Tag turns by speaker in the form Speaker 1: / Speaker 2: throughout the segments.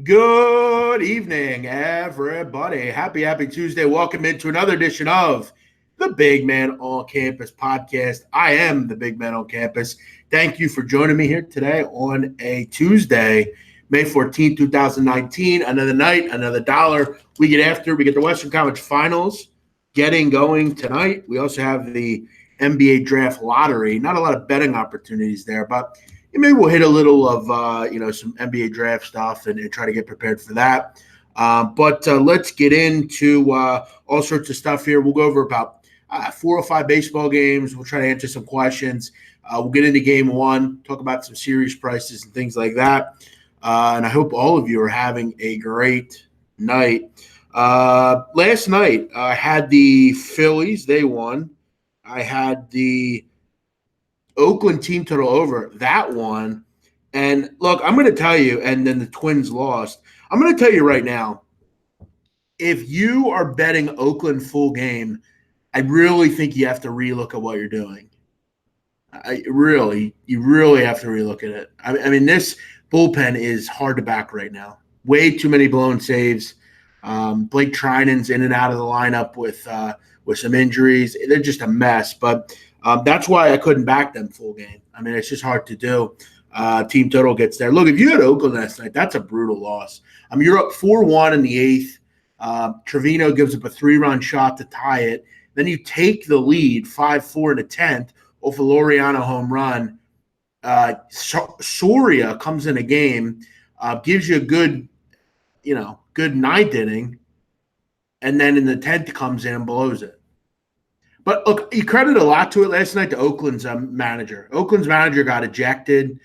Speaker 1: Good evening, everybody. Happy Tuesday. Welcome into another edition of the Big Man on Campus podcast. I am the Big Man on Campus. Thank you for joining me here today on a Tuesday, May 14th, 2019. Another night, another dollar. We get the Western Conference Finals getting going tonight. We also have the NBA Draft Lottery. Not a lot of betting opportunities there, but maybe we'll hit a little of some NBA draft stuff and try to get prepared for that. But let's get into all sorts of stuff here. We'll go over about 4 or 5 baseball games. We'll try to answer some questions. We'll get into game one, talk about some series prices and things like that. And I hope all of you are having a great night. Last night, I had the Phillies. They won. I had the Oakland team total over that one. And look, I'm going to tell you, and then the Twins lost. I'm going to tell you right now, if you are betting Oakland full game, I really think you have to relook at what you're doing. You really have to relook at it. I mean, this bullpen is hard to back right now. Way too many blown saves. Blake Trinan's in and out of the lineup with some injuries. They're just a mess. But that's why I couldn't back them full game. I mean, it's just hard to do. Team total gets there. Look, if you had Oakland last night, that's a brutal loss. I mean, you're up 4-1 in the eighth. Trevino gives up a 3-run shot to tie it. Then you take the lead 5-4 in the 10th off a Laureano home run. Soria comes in a game, gives you a good ninth inning, and then in the 10th comes in and blows it. But look, you credit a lot to it last night to Oakland's manager. Oakland's manager got ejected.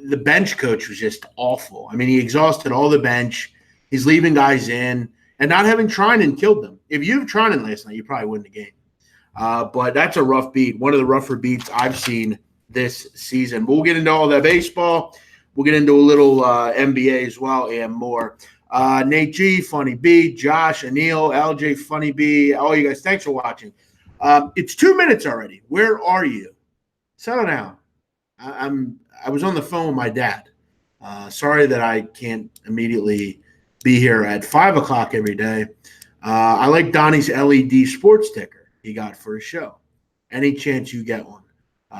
Speaker 1: The bench coach was just awful. I mean, he exhausted all the bench. He's leaving guys in and not having Trinan killed them. If you have Trinan last night, you probably win the game. But that's a rough beat, one of the rougher beats I've seen this season. But we'll get into all that baseball. We'll get into a little NBA as well and more. Nate G, Funny B, Josh, Anil, LJ, Funny B, all you guys, thanks for watching. It's 2 minutes already. Where are you? Settle down. I was on the phone with my dad. Sorry that I can't immediately be here at 5 o'clock every day. I like Donnie's LED sports ticker he got for his show. Any chance you get one?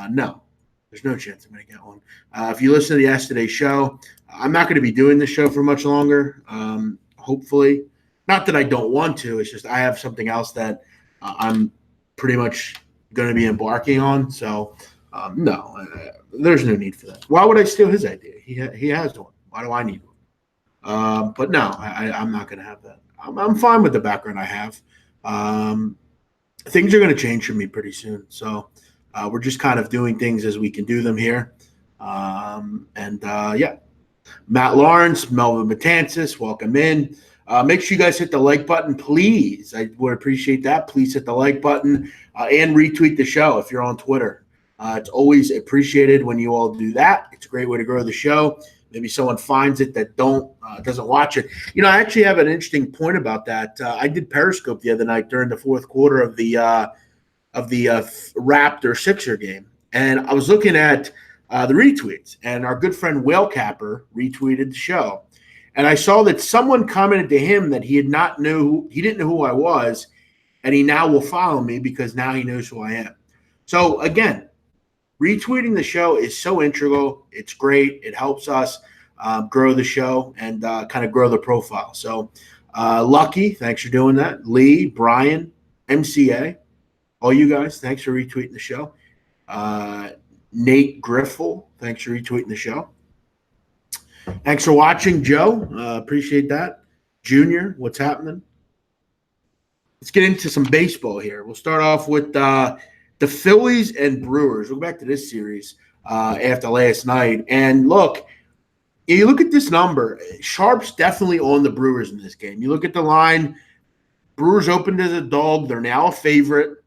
Speaker 1: No. There's no chance I'm going to get one. If you listen to yesterday's show, I'm not going to be doing this show for much longer, hopefully. Not that I don't want to. It's just I have something else that I'm pretty much going to be embarking on. So, no, there's no need for that. Why would I steal his idea? He has one. Why do I need one? But no, I'm not going to have that. I'm fine with the background I have. Things are going to change for me pretty soon. So we're just kind of doing things as we can do them here. Yeah. Matt Lawrence, Melvin Matanzas, welcome in. Make sure you guys hit the like button, please. I would appreciate that. Please hit the like button and retweet the show if you're on Twitter. It's always appreciated when you all do that. It's a great way to grow the show. Maybe someone finds it that doesn't watch it. You know, I actually have an interesting point about that. I did Periscope the other night during the fourth quarter of the Raptor-Sixer game, and I was looking at the retweets, and our good friend Whale Capper retweeted the show. And I saw that someone commented to him that he didn't know who I was, and he now will follow me because now he knows who I am. So again, retweeting the show is so integral. It's great. It helps us grow the show and kind of grow the profile. So Lucky, thanks for doing that. Lee, Brian, MCA, all you guys, thanks for retweeting the show. Nate Griffel, thanks for retweeting the show. Thanks for watching, Joe. Appreciate that. Junior, what's happening? Let's get into some baseball here. We'll start off with the Phillies and Brewers. We'll go back to this series after last night. And look, you look at this number. Sharp's definitely on the Brewers in this game. You look at the line. Brewers opened as a dog. They're now a favorite.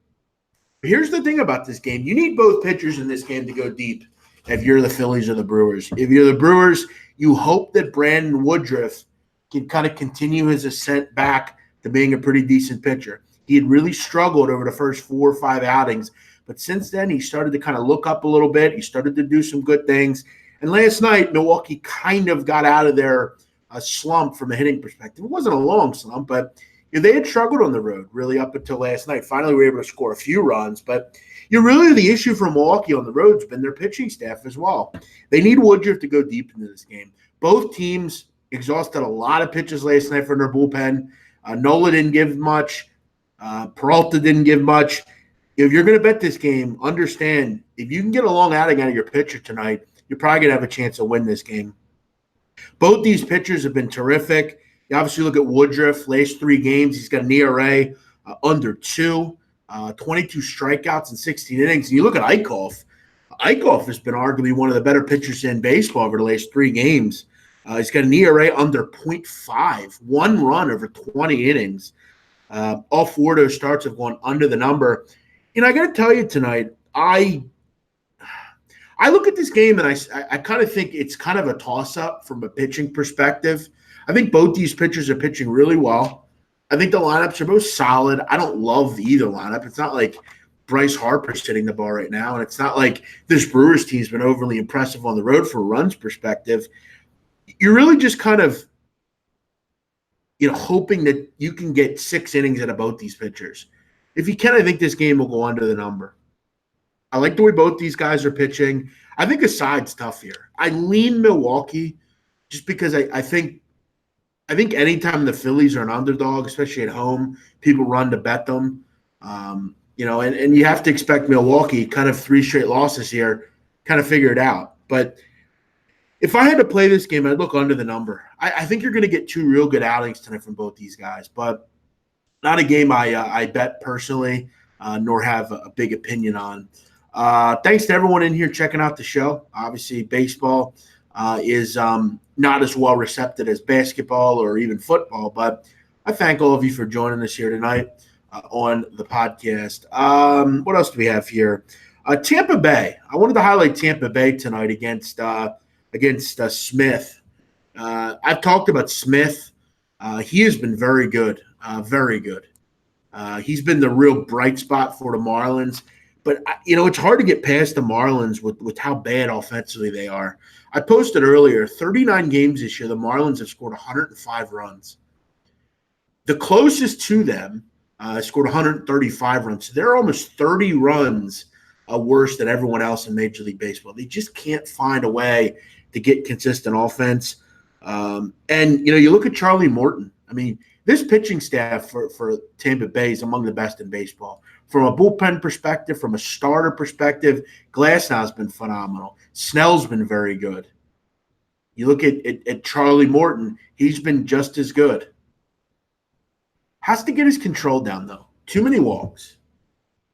Speaker 1: Here's the thing about this game. You need both pitchers in this game to go deep if you're the Phillies or the Brewers. If you're the Brewers, you hope that Brandon Woodruff can kind of continue his ascent back to being a pretty decent pitcher. He had really struggled over the first 4 or 5 outings, but since then he started to kind of look up a little bit. He started to do some good things. And last night, Milwaukee kind of got out of their a slump from a hitting perspective. It wasn't a long slump, but they had struggled on the road really up until last night. Finally, we were able to score a few runs, but really the issue for Milwaukee on the road has been their pitching staff as well. They need Woodruff to go deep into this game. Both teams exhausted a lot of pitches last night from their bullpen. Nola didn't give much. Peralta didn't give much. If you're going to bet this game, understand if you can get a long outing out of your pitcher tonight, you're probably going to have a chance to win this game. Both these pitchers have been terrific. You obviously look at Woodruff, last 3 games, he's got an ERA under 2, 22 strikeouts in 16 innings. And you look at Eichhoff. Eichhoff has been arguably one of the better pitchers in baseball over the last 3 games. He's got an ERA under 0.5, 1 run over 20 innings. All 4 of those starts have gone under the number. I got to tell you tonight, I look at this game and I kind of think it's kind of a toss-up from a pitching perspective. I think both these pitchers are pitching really well. I think the lineups are both solid. I don't love either lineup. It's not like Bryce Harper's hitting the ball right now, and it's not like this Brewers team's been overly impressive on the road from a runs perspective. You're really just kind of hoping that you can get 6 innings out of both these pitchers. If you can, I think this game will go under the number. I like the way both these guys are pitching. I think a side's tough here. I lean Milwaukee just because I think anytime the Phillies are an underdog, especially at home, people run to bet them. And you have to expect Milwaukee, kind of 3 straight losses here, kind of figure it out. But if I had to play this game, I'd look under the number. I think you're going to get 2 real good outings tonight from both these guys, but not a game I bet personally, nor have a big opinion on. Thanks to everyone in here checking out the show. Obviously, baseball is not as well received as basketball or even football, but I thank all of you for joining us here tonight on the podcast. What else do we have here? Tampa Bay. I wanted to highlight Tampa Bay tonight against Smith. I've talked about Smith. He has been very good, very good. He's been the real bright spot for the Marlins. But, it's hard to get past the Marlins with how bad offensively they are. I posted earlier, 39 games this year, the Marlins have scored 105 runs. The closest to them scored 135 runs. So they're almost 30 runs worse than everyone else in Major League Baseball. They just can't find a way to get consistent offense. And you look at Charlie Morton. I mean, this pitching staff for Tampa Bay is among the best in baseball. From a bullpen perspective, from a starter perspective, Glasnow's been phenomenal. Snell's been very good. You look at Charlie Morton, he's been just as good. Has to get his control down, though. Too many walks.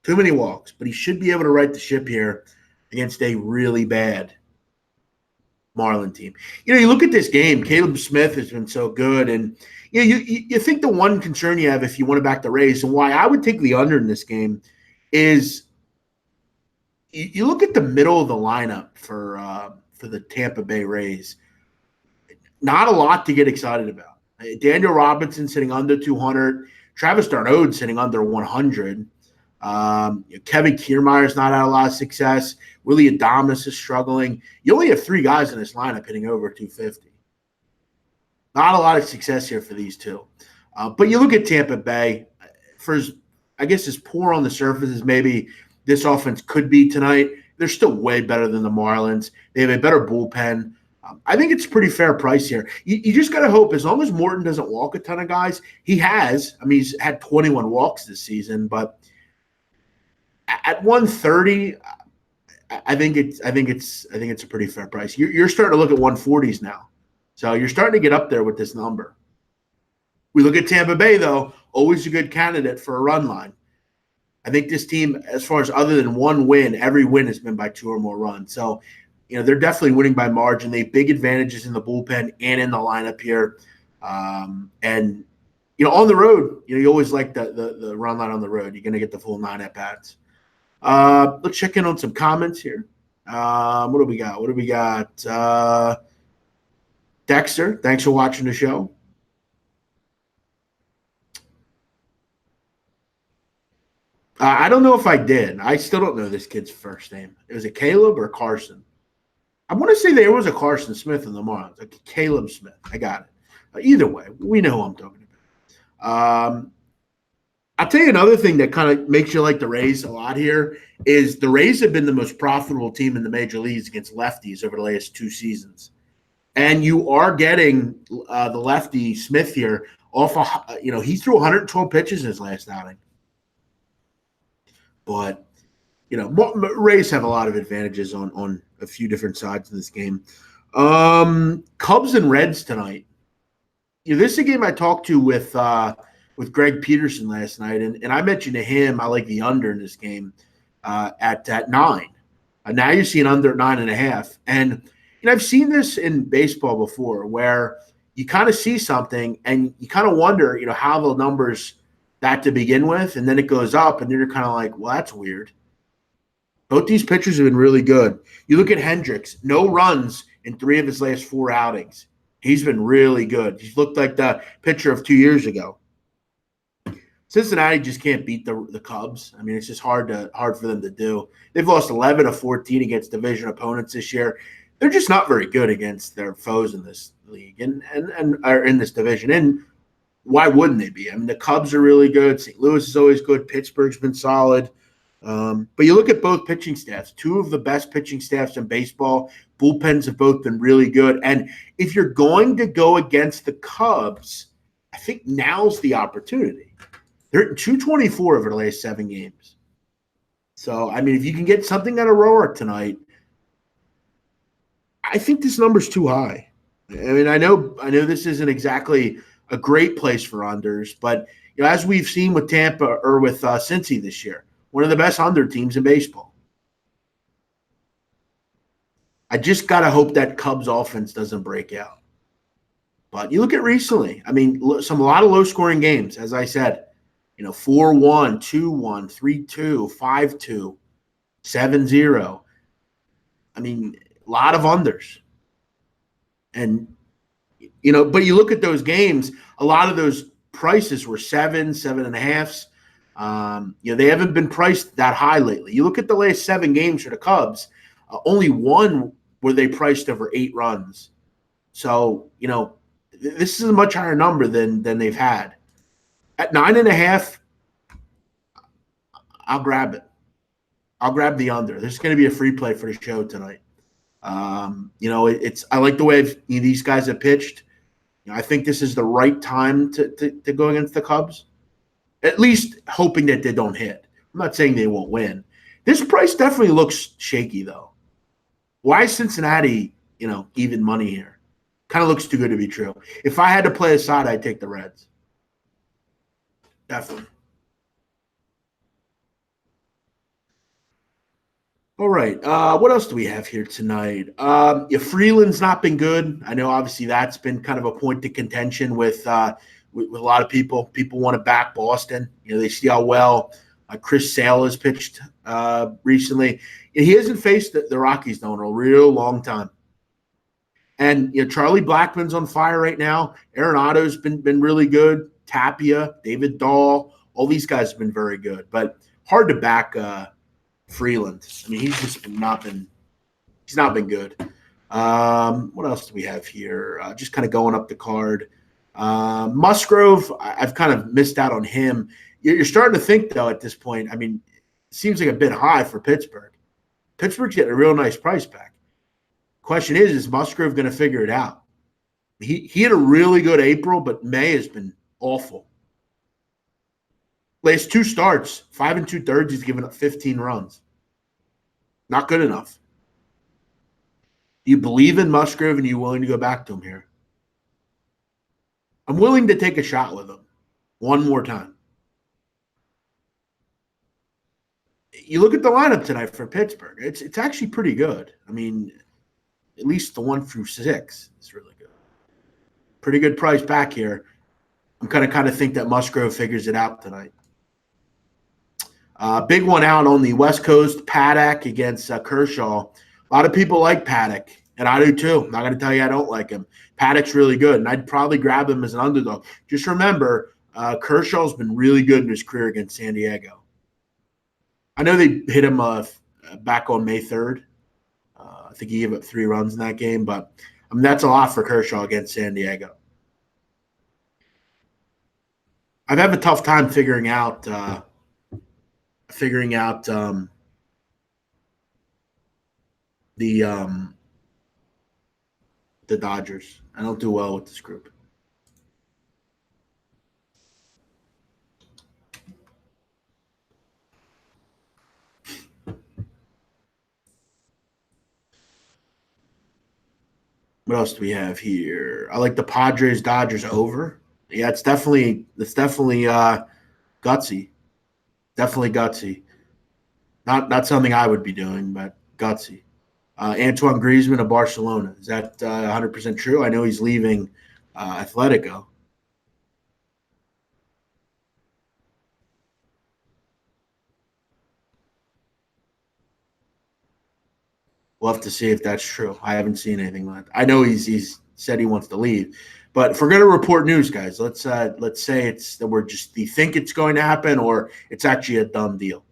Speaker 1: But he should be able to right the ship here against a really bad Marlin team. You look at this game, Caleb Smith has been so good, and you think the one concern you have if you want to back the Rays, and why I would take the under in this game, is you look at the middle of the lineup for the Tampa Bay Rays. Not a lot to get excited about. Daniel Robinson sitting under 200, Travis d'Arnaud sitting under 100. Kevin Kiermaier's not had a lot of success. Willie Adames is struggling. You only have 3 guys in this lineup hitting over 250. Not a lot of success here for these two. But you look at Tampa Bay, as poor on the surface as maybe this offense could be tonight, they're still way better than the Marlins. They have a better bullpen. I think it's a pretty fair price here. You just got to hope, as long as Morton doesn't walk a ton of guys, he has. I mean, he's had 21 walks this season, but at 130, I think it's a pretty fair price. You're starting to look at 140s now, so you're starting to get up there with this number. We look at Tampa Bay, though, always a good candidate for a run line. I think this team, as far as other than one win, every win has been by 2 or more runs. So, they're definitely winning by margin. They have big advantages in the bullpen and in the lineup here. And on the road, you always like the run line on the road. You're going to get the full 9 at-bats. Let's check in on some comments here. What do we got? Dexter, thanks for watching the show. I don't know if I did. I still don't know this kid's first name. Was it Caleb or Carson? I want to say there was a Carson Smith in the Marlins. Like Caleb Smith. I got it. Either way, we know who I'm talking about. I'll tell you another thing that kind of makes you like the Rays a lot here is the Rays have been the most profitable team in the major leagues against lefties over the last 2 seasons. And you are getting the lefty Smith here off he threw 112 pitches in his last outing. But, Rays have a lot of advantages on a few different sides of this game. Cubs and Reds tonight. This is a game I talked to with Greg Peterson last night, and I mentioned to him I like the under in this game at 9. Now you're seeing under at 9.5. And I've seen this in baseball before where you kind of see something and you kind of wonder, how the numbers that to begin with, and then it goes up, and then you're kind of like, well, that's weird. Both these pitchers have been really good. You look at Hendricks, no runs in 3 of his last 4 outings. He's been really good. He's looked like the pitcher of 2 years ago. Cincinnati just can't beat the Cubs. I mean, it's just hard for them to do. They've lost 11 of 14 against division opponents this year. They're just not very good against their foes in this league and are in this division. And why wouldn't they be? I mean, the Cubs are really good. St. Louis is always good. Pittsburgh's been solid. But you look at both pitching staffs, 2 of the best pitching staffs in baseball. Bullpens have both been really good. And if you're going to go against the Cubs, I think now's the opportunity. They're at 224 over the last 7 games. So, I mean, if you can get something out of Roark tonight, I think this number's too high. I mean, I know this isn't exactly a great place for unders, but as we've seen with Tampa or with Cincy this year, one of the best under teams in baseball. I just got to hope that Cubs offense doesn't break out. But you look at recently, I mean, a lot of low-scoring games, as I said, 4-1, 2-1, 3-2, 5-2, 7-0. I mean, a lot of unders. And, but you look at those games, a lot of those prices were 7, 7.5s. They haven't been priced that high lately. You look at the last 7 games for the Cubs, only 1 were they priced over 8 runs. So, this is a much higher number than they've had. At 9.5, I'll grab it. I'll grab the under. This is going to be a free play for the show tonight. I like the way these guys have pitched. I think this is the right time to go against the Cubs. At least hoping that they don't hit. I'm not saying they won't win. This price definitely looks shaky, though. Why is Cincinnati, even money here? Kind of looks too good to be true. If I had to play a side, I'd take the Reds. Definitely. All right. What else do we have here tonight? Freeland's not been good. I know, obviously, that's been kind of a point of contention with a lot of people. People want to back Boston. They see how well Chris Sale has pitched recently. And he hasn't faced the Rockies, though, in a real long time. And Charlie Blackmon's on fire right now. Arenado's been really good. Tapia, David Dahl, all these guys have been very good. But hard to back Freeland. I mean, he's not been good. What else do we have here? Just kind of going up the card. Musgrove, I've kind of missed out on him. You're starting to think, though, at this point, I mean, it seems like a bit high for Pittsburgh. Pittsburgh's getting a real nice price back. Question is Musgrove going to figure it out? He had a really good April, but May has been awful. Last 2 starts, 5 2/3, he's given up 15 runs. Not good enough. Do you believe in Musgrove and are you willing to go back to him here? I'm willing to take a shot with him one more time. You look at the lineup tonight for Pittsburgh. It's actually pretty good. I mean, at least the 1 through 6 is really good. Pretty good price back here. I'm kind of think that Musgrove figures it out tonight. Big one out on the West Coast, Paddock against Kershaw. A lot of people like Paddock, and I do too. I'm not going to tell you I don't like him. Paddock's really good, and I'd probably grab him as an underdog. Just remember, Kershaw's been really good in his career against San Diego. I know they hit him back on May 3rd. I think he gave up 3 runs in that game, but I mean that's a lot for Kershaw against San Diego. I've had a tough time figuring out the the Dodgers. I don't do well with this group. What else do we have here? I like the Padres Dodgers over. Yeah, it's definitely gutsy. Definitely gutsy. Not something I would be doing, but gutsy. Antoine Griezmann of Barcelona. Is that 100% true? I know he's leaving Atletico. We'll have to see if that's true. I haven't seen anything like that. I know he's said he wants to leave, but if we're going to report news, guys, let's say it's that we think it's going to happen or it's actually a done deal.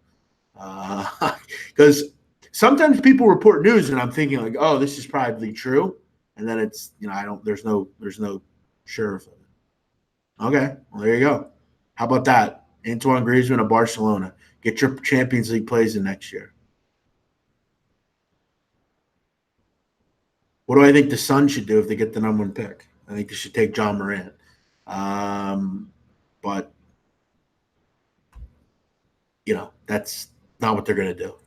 Speaker 1: Because sometimes people report news and I'm thinking like, oh, this is probably true, and then it's I don't there's no sure of it. Okay, well there you go. How about that? Antoine Griezmann of Barcelona. Get your Champions League plays in next year. What do I think the Suns should do if they get the number one pick? I think they should take John Morant. But that's not what they're going to do.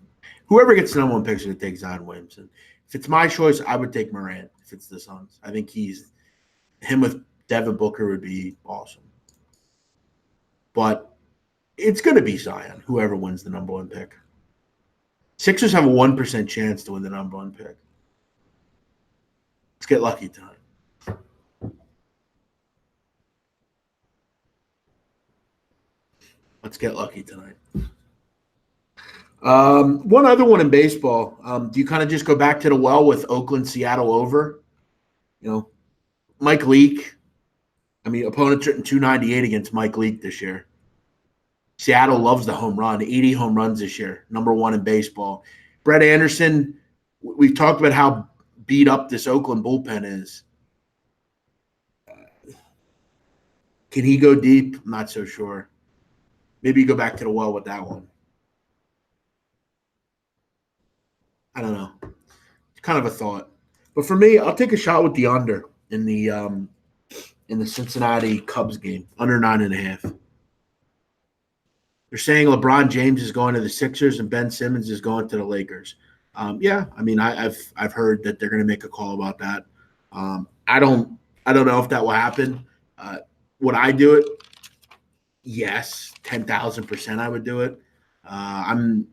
Speaker 1: Whoever gets the number one pick is going to take Zion Williamson. If it's my choice, I would take Morant if it's the Suns. I think him with Devin Booker would be awesome. But it's going to be Zion, whoever wins the number one pick. Sixers have a 1% chance to win the number one pick. Let's get lucky tonight. Let's get lucky tonight. One other one in baseball. Do you kind of just go back to the well with Oakland, Seattle over? Mike Leake. I mean, opponents hitting 298 against Mike Leake this year. Seattle loves the home run, 80 home runs this year, number one in baseball. Brett Anderson, we've talked about how beat up this Oakland bullpen is. Can he go deep? I'm not so sure. Maybe you go back to the well with that one. I don't know. It's kind of a thought. But for me, I'll take a shot with the under in the Cincinnati Cubs game, under 9.5. They're saying LeBron James is going to the Sixers and Ben Simmons is going to the Lakers. Yeah, I mean, I've heard that they're going to make a call about that. I don't know if that will happen. Would I do it? Yes, 10,000% I would do it. I'm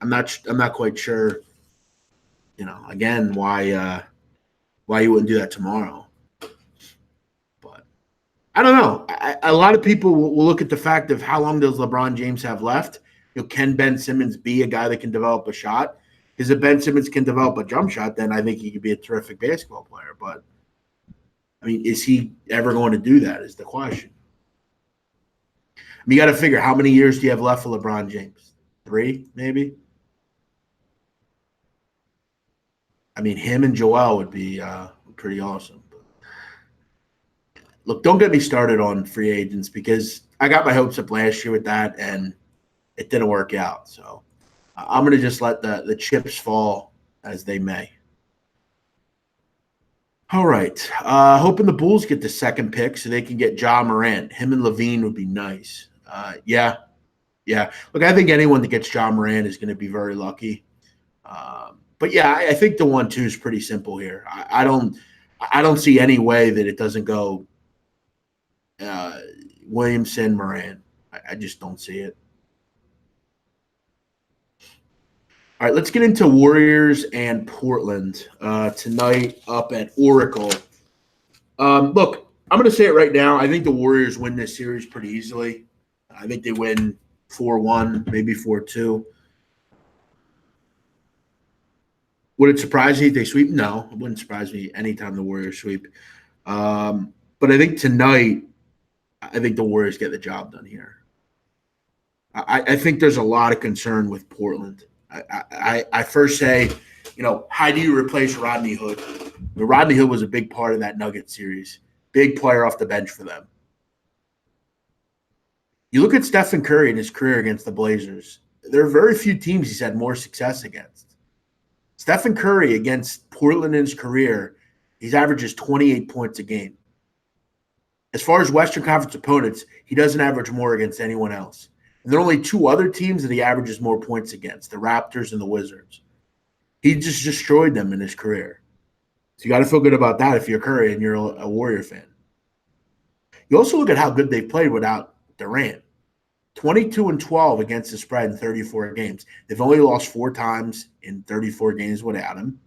Speaker 1: not quite sure. Again, why you wouldn't do that tomorrow? But I don't know. A lot of people will look at the fact of how long does LeBron James have left. Can Ben Simmons be a guy that can develop a shot? Because if Ben Simmons can develop a jump shot, then I think he could be a terrific basketball player. But I mean, is he ever going to do that? Is the question. I mean, you got to figure how many years do you have left for LeBron James? 3, maybe. I mean, him and Joel would be pretty awesome. Look, don't get me started on free agents because I got my hopes up last year with that, and it didn't work out. So I'm going to just let the chips fall as they may. All right. Hoping the Bulls get the second pick so they can get Ja Morant. Him and Levine would be nice. Yeah. Look, I think anyone that gets Ja Morant is going to be very lucky. But yeah, I think the 1-2 is pretty simple here. I don't see any way that it doesn't go Williamson, Morant. I just don't see it. All right, let's get into Warriors and Portland tonight up at Oracle. Look, I'm going to say it right now. I think the Warriors win this series pretty easily. I think they win 4-1, maybe 4-2. Would it surprise me if they sweep? No, it wouldn't surprise me anytime the Warriors sweep. But I think tonight, I think the Warriors get the job done here. I think there's a lot of concern with Portland. I first say, how do you replace Rodney Hood? Rodney Hood was a big part of that Nuggets series. Big player off the bench for them. You look at Stephen Curry in his career against the Blazers. There are very few teams he's had more success against. Stephen Curry against Portland in his career, he's averages 28 points a game. As far as Western Conference opponents, he doesn't average more against anyone else. And there are only two other teams that he averages more points against, the Raptors and the Wizards. He just destroyed them in his career. So you got to feel good about that if you're Curry and you're a Warrior fan. You also look at how good they've played without Durant. 22-12 against the spread in 34 games. They've only lost 4 times in 34 games without him.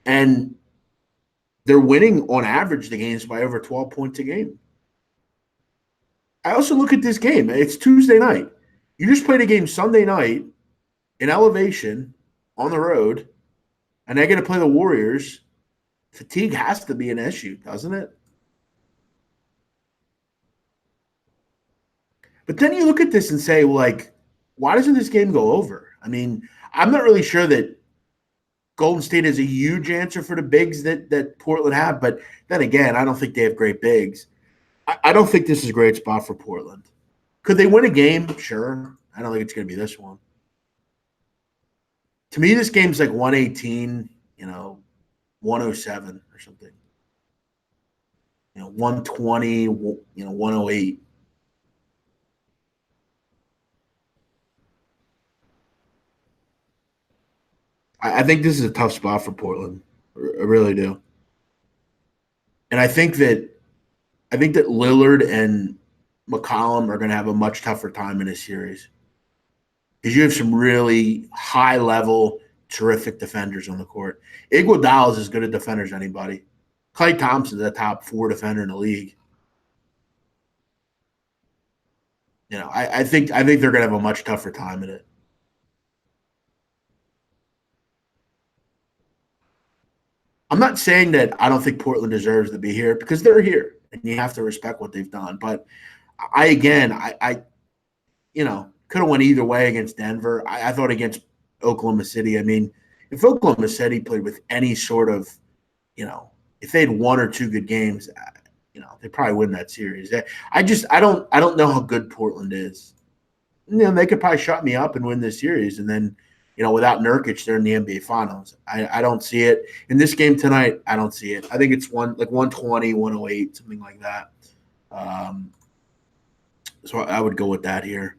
Speaker 1: And they're winning on average the games by over 12 points a game. I also look at this game. It's Tuesday night. You just played a game Sunday night in elevation on the road, and they're going to play the Warriors. Fatigue has to be an issue, doesn't it? But then you look at this and say, like, why doesn't this game go over? I mean, I'm not really sure that Golden State is a huge answer for the bigs that Portland have. But then again, I don't think they have great bigs. I don't think this is a great spot for Portland. Could they win a game? Sure. I don't think it's going to be this one. To me, this game's like 118, 107 or something. 120, 108. I think this is a tough spot for Portland. I really do. And I think that Lillard and McCollum are going to have a much tougher time in this series because you have some really high-level, terrific defenders on the court. Iguodala is as good a defender as anybody. Klay Thompson's a top 4 defender in the league. I think they're going to have a much tougher time in it. I'm not saying that I don't think Portland deserves to be here because they're here and you have to respect what they've done. But I could have went either way against Denver. I thought against Oklahoma City. I mean, if Oklahoma City played with any sort of, if they had 1 or 2 good games, they probably win that series. I don't know how good Portland is. They could probably shut me up and win this series, and then, without Nurkic, they're in the NBA Finals. I don't see it. In this game tonight, I don't see it. I think it's 120, 108, something like that. So I would go with that here.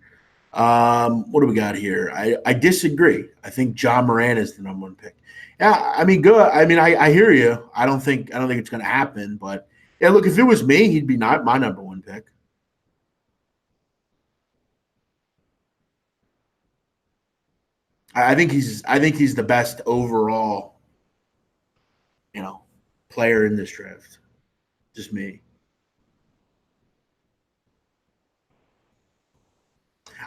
Speaker 1: What do we got here? I disagree. I think John Moran is the number 1 pick. Yeah, I mean, good. I mean, I hear you. I don't think it's going to happen. But yeah, look, if it was me, he'd be not my number 1 pick. I think he's the best overall, player in this draft. Just me.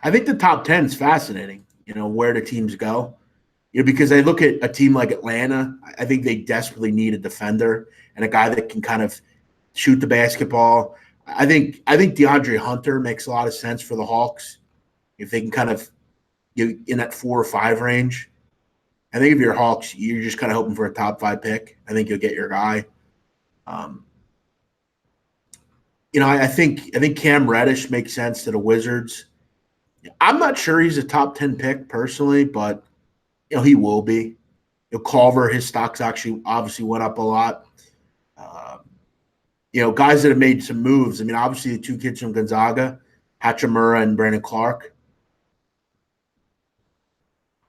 Speaker 1: I think the top 10 is fascinating, where the teams go. Because I look at a team like Atlanta, I think they desperately need a defender and a guy that can kind of shoot the basketball. I think DeAndre Hunter makes a lot of sense for the Hawks if they can kind of get in that 4 or 5 range. I think if you're Hawks, you're just kind of hoping for a top 5 pick. I think you'll get your guy. I think Cam Reddish makes sense to the Wizards. I'm not sure he's a top 10 pick personally, but he will be. Culver, his stocks obviously went up a lot. Guys that have made some moves. I mean, obviously the 2 kids from Gonzaga, Hachimura and Brandon Clark.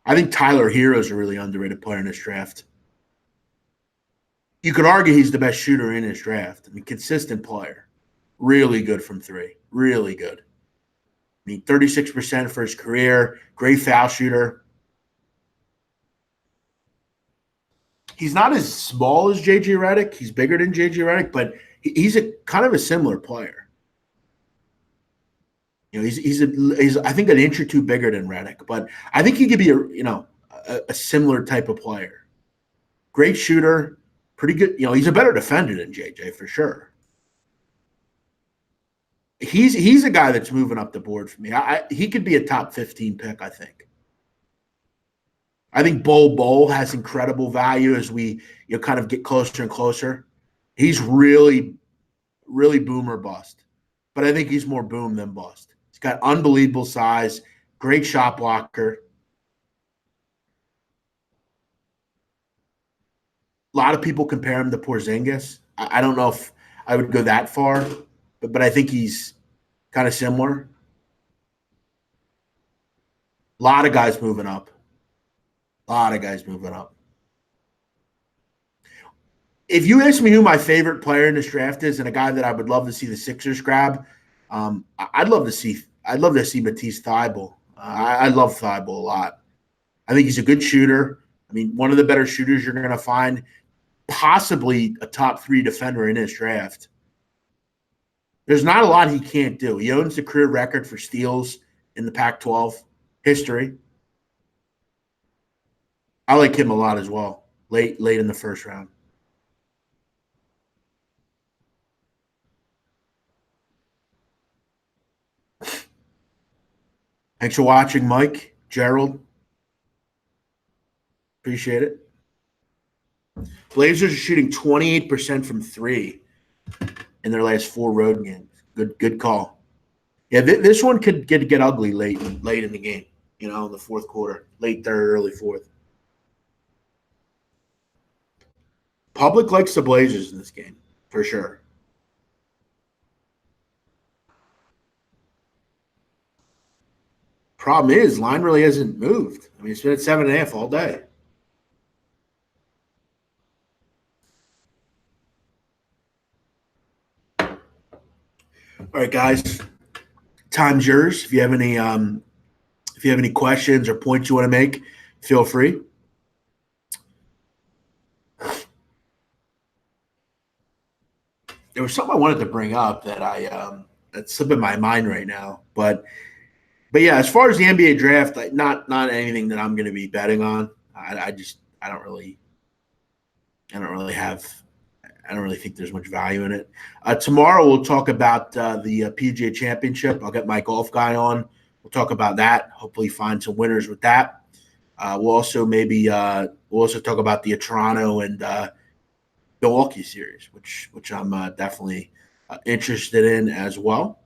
Speaker 1: I think Tyler Hero is a really underrated player in this draft. You could argue he's the best shooter in this draft. I mean, consistent player. Really good from 3. Really good. I mean, 36% for his career. Great foul shooter. He's not as small as J.J. Redick. He's bigger than J.J. Redick, but he's a kind of a similar player. He's I think an inch or 2 bigger than Redick, but I think he could be a similar type of player. Great shooter, pretty good. He's a better defender than JJ for sure. He's a guy that's moving up the board for me. He could be a top 15 pick, I think. I think Bol has incredible value as we kind of get closer and closer. He's really, really boom or bust, but I think he's more boom than bust. He's got unbelievable size, great shot blocker. A lot of people compare him to Porzingis. I don't know if I would go that far, but I think he's kind of similar. A lot of guys moving up. A lot of guys moving up. If you ask me who my favorite player in this draft is, and a guy that I would love to see the Sixers grab, I'd love to see Matisse Thybulle. I love Thybulle a lot. I think he's a good shooter. I mean, one of the better shooters you're going to find, possibly a top 3 defender in this draft. There's not a lot he can't do. He owns the career record for steals in the Pac-12 history. I like him a lot as well, late in the first round. Thanks for watching, Mike, Gerald. Appreciate it. Blazers are shooting 28% from 3 in their last 4 road games. Good call. Yeah, this one could get ugly late in the game, in the fourth quarter, late third, early fourth. Public likes the Blazers in this game, for sure. Problem is, line really hasn't moved. I mean, it's been at 7.5 all day. All right, guys, time's yours. If you have any questions or points you want to make, feel free. There was something I wanted to bring up that that's slipping my mind right now, but yeah, as far as the NBA draft, not anything that I'm going to be betting on. I don't really think there's much value in it. Tomorrow we'll talk about the PGA Championship. I'll get my golf guy on. We'll talk about that. Hopefully, find some winners with that. We'll also talk about the Toronto and Milwaukee series, which I'm definitely interested in as well.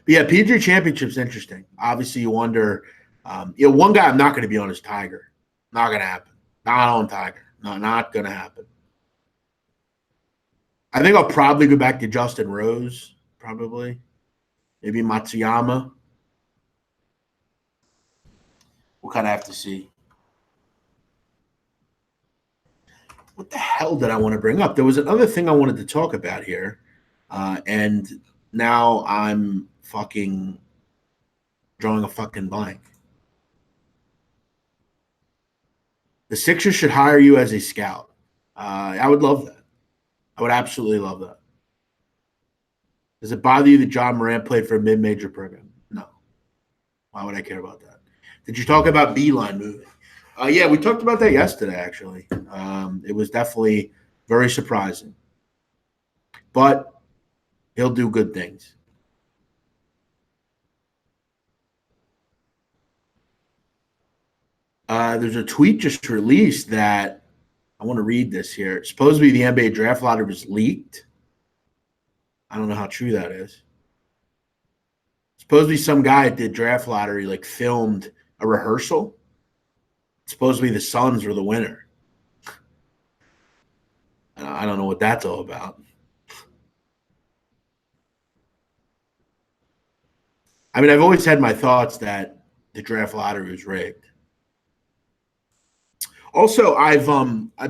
Speaker 1: But yeah, PGA Championship's interesting. Obviously, you wonder. One guy I'm not going to be on is Tiger. Not going to happen. Not on Tiger. Not going to happen. I think I'll probably go back to Justin Rose. Probably, maybe Matsuyama. We'll kind of have to see. What the hell did I want to bring up? There was another thing I wanted to talk about here, and now I'm fucking drawing a fucking blank. The Sixers should hire you as a scout. I would love that. I would absolutely love that. Does it bother you that John Morant played for a mid-major program? No. Why would I care about that? Did you talk about Beeline moving? Yeah, we talked about that yesterday, actually. It was definitely very surprising. But he'll do good things. There's a tweet just released that I want to read this here. Supposedly the NBA draft lottery was leaked. I don't know how true that is. Supposedly some guy at the draft lottery filmed a rehearsal. Supposedly the Suns were the winner. I don't know what that's all about. I mean, I've always had my thoughts that the draft lottery was rigged. Also, I've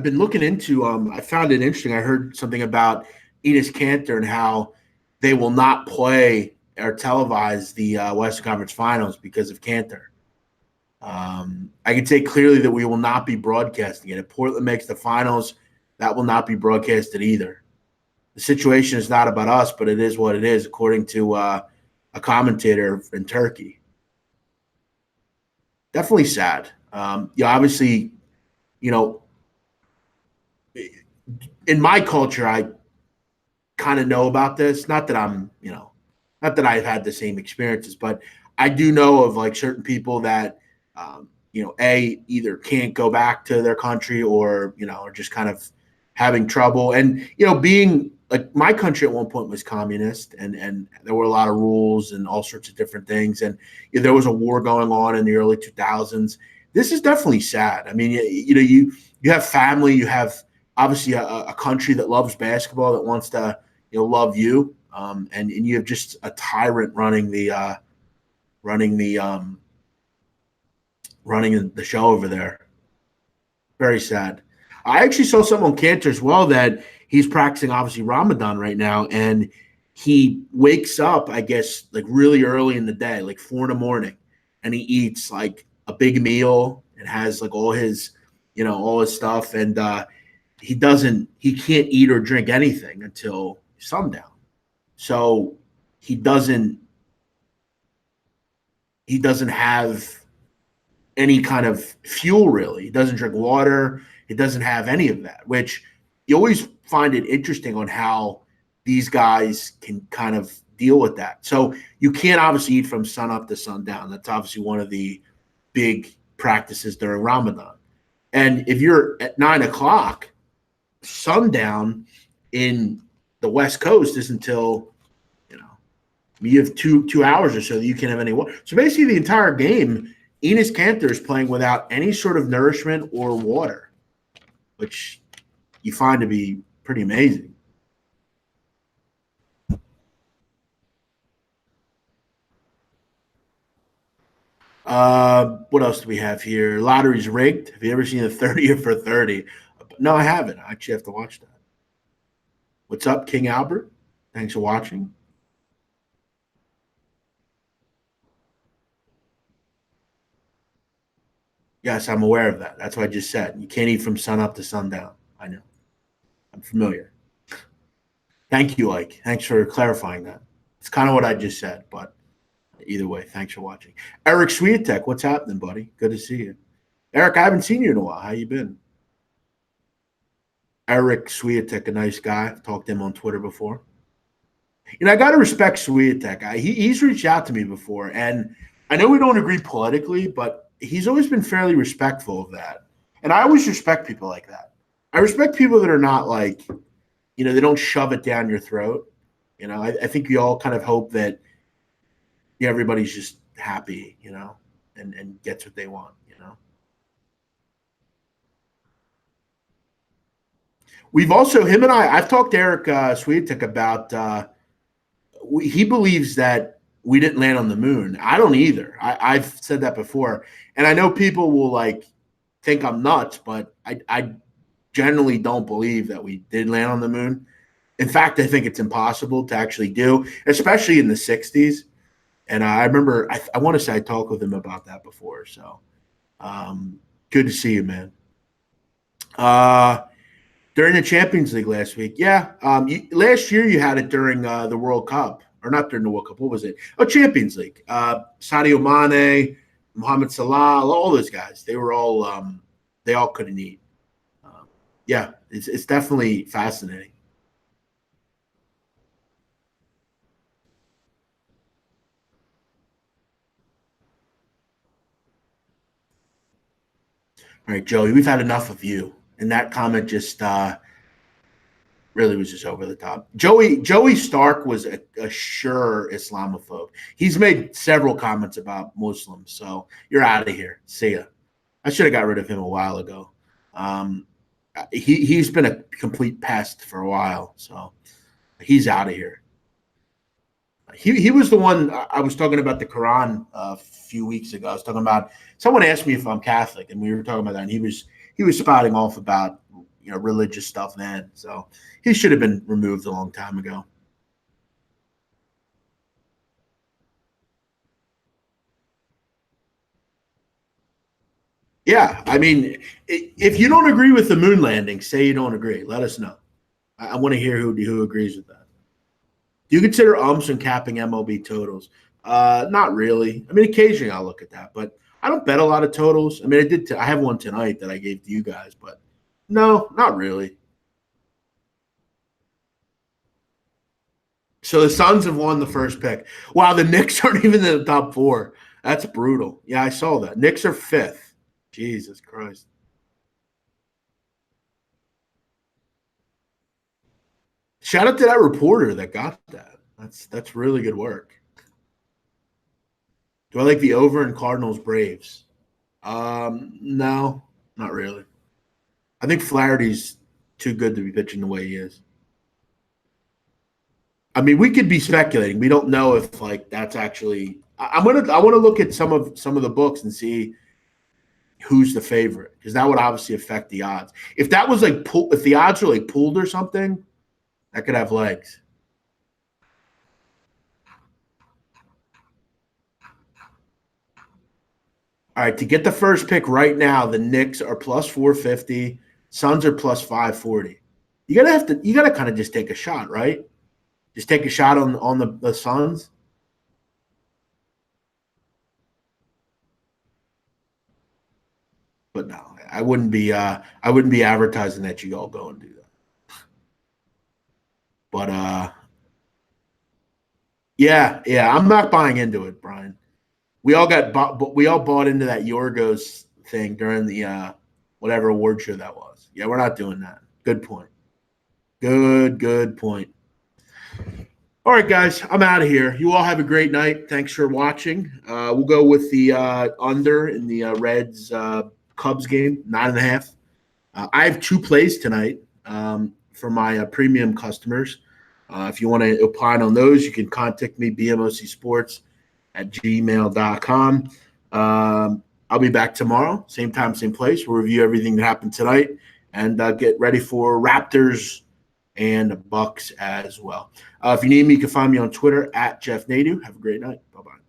Speaker 1: been looking into. I found it interesting. I heard something about Enes Kanter and how they will not play or televise the Western Conference Finals because of Kanter. I can say clearly that we will not be broadcasting it. If Portland makes the finals, that will not be broadcasted either. The situation is not about us, but it is what it is, according to a commentator in Turkey. Definitely sad. Obviously, in my culture, I kind of know about this. Not that not that I've had the same experiences, but I do know of certain people that, either can't go back to their country or, are just kind of having trouble. And, being like my country at one point was communist, and there were a lot of rules and all sorts of different things, and there was a war going on in the early 2000s. This is definitely sad. I mean, you have family, you have obviously a country that loves basketball that wants to love you, and you have just a tyrant running the running the show over there. Very sad. I actually saw something on Cantor as well that he's practicing obviously Ramadan right now, and he wakes up, I guess, like really early in the day, like 4 in the morning, and he eats like a big meal and has like all his stuff, and he can't eat or drink anything until sundown. So he doesn't have any kind of fuel really. He doesn't drink water. He doesn't have any of that, which you always find it interesting on how these guys can kind of deal with that. So you can't obviously eat from sun up to sundown. That's obviously one of the big practices during Ramadan. And if you're at 9 o'clock, sundown in the West Coast is until you have two hours or so that you can't have any water. So basically, the entire game, Enes Kanter is playing without any sort of nourishment or water, which you find to be pretty amazing. What else do we have here? Lottery's rigged. Have you ever seen a 30 for 30? No, I haven't. I actually have to watch that. What's up, King Albert? Thanks for watching. Yes, I'm aware of that. That's what I just said. You can't eat from sun up to sundown. I know. I'm familiar. Thank you, Ike. Thanks for clarifying that. It's kind of what I just said, but either way, thanks for watching. Eric Swiatek, what's happening, buddy? Good to see you. Eric, I haven't seen you in a while. How you been? Eric Swiatek, a nice guy. I've talked to him on Twitter before. I got to respect Swiatek. He's reached out to me before, and I know we don't agree politically, but he's always been fairly respectful of that. And I always respect people like that. I respect people that are not like, they don't shove it down your throat. I think we all kind of hope that everybody's just happy, and gets what they want. We've also, him and I've talked to Eric Swiatek about, he believes that we didn't land on the moon. I don't either. I've said that before. And I know people will think I'm nuts, but I generally don't believe that we did land on the moon. In fact, I think it's impossible to actually do, especially in the 60s. And I remember, I want to say I talked with him about that before. So good to see you, man. During the Champions League last week, yeah. Last year you had it during the World Cup, or not during the World Cup. What was it? Oh, Champions League. Sadio Mane, Mohamed Salah, all those guys. They were all they all couldn't eat. Yeah, it's definitely fascinating. All right, Joey, we've had enough of you. And that comment just really was just over the top. Joey Stark was a sure Islamophobe. He's made several comments about Muslims. So you're out of here. See ya. I should have got rid of him a while ago. He's been a complete pest for a while. So he's out of here. He was the one I was talking about the Quran a few weeks ago. I was talking about, someone asked me if I'm Catholic, and we were talking about that, and he was spouting off about religious stuff then. So he should have been removed a long time ago. Yeah, I mean, if you don't agree with the moon landing, say you don't agree. Let us know. I want to hear who agrees with that. Do you consider umps and capping MLB totals? Not really. I mean, occasionally I'll look at that, but I don't bet a lot of totals. I mean, I did. I have one tonight that I gave to you guys, but no, not really. So the Suns have won the first pick. Wow, the Knicks aren't even in the top four. That's brutal. Yeah, I saw that. Knicks are fifth. Jesus Christ. Shout out to that reporter that got that. That's really good work. Do I like the over in Cardinals Braves? No, not really. I think Flaherty's too good to be pitching the way he is. I mean, we could be speculating. We don't know if like that's actually. I want to look at some of the books and see who's the favorite because that would obviously affect the odds. If that was like if the odds are like pooled or something, that could have legs. All right, to get the first pick right now, the Knicks are plus 450, Suns are plus 540. You gotta kind of just take a shot, right? Just take a shot on the Suns. But no, I wouldn't be advertising that you all go and do that. But yeah, I'm not buying into it, Brian. We all bought into that Yorgos thing during the whatever award show that was. Yeah, we're not doing that. Good point. Good point. All right, guys, I'm out of here. You all have a great night. Thanks for watching. We'll go with the under in the Reds Cubs game, 9.5. I have 2 plays tonight for my premium customers. If you want to opine on those, you can contact me, BMOC Sports at gmail.com. I'll be back tomorrow, same time, same place. We'll review everything that happened tonight and get ready for Raptors and Bucks as well. If you need me, you can find me on Twitter at Jeff Nadu. Have a great night. Bye-bye.